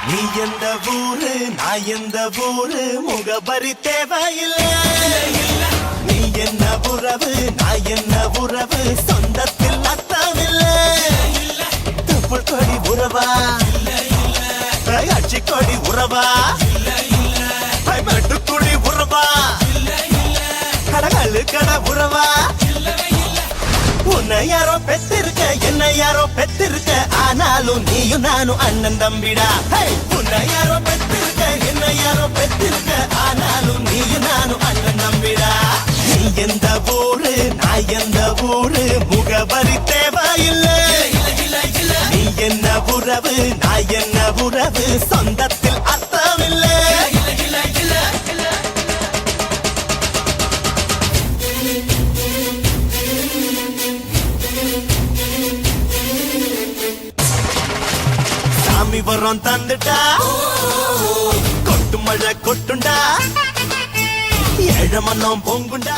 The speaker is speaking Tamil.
நீ எந்த ஊரு நான் எந்த ஊரு முகபரி தேவையில்லை. நீ என்ன உறவு நான் என்ன உறவு சொந்தத்தில் அர்த்தமில்லை. தொப்புள் கொடி உறவா அச்சி கொடி உறவா மெட்டுக்குடி உறவா கடகழு கட உறவா. உன்னை யாரோ பெத்திருக்க என்ன யாரோ பெத்திருக்க ஆனாலும் நீயும் நானும் அண்ணன் தம்பிடா. உன்னை யாரோ பெத்திருக்க என்ன யாரோ பெத்திருக்க ஆனாலும் நீயும் நானும் அண்ணன் தம்பிடா. நீ எந்த ஊரு நான் எந்த ஊரு முகவரி தேவையில்லை. நீ என்ன உறவு நான் என்ன உறவு சொந்தத்தில் அர்த்தமில்லை. சாமி வரம் தந்துட்டா கொட்டு மழை கொட்டுண்டா ஏழ மன்னம் பொங்குண்டா.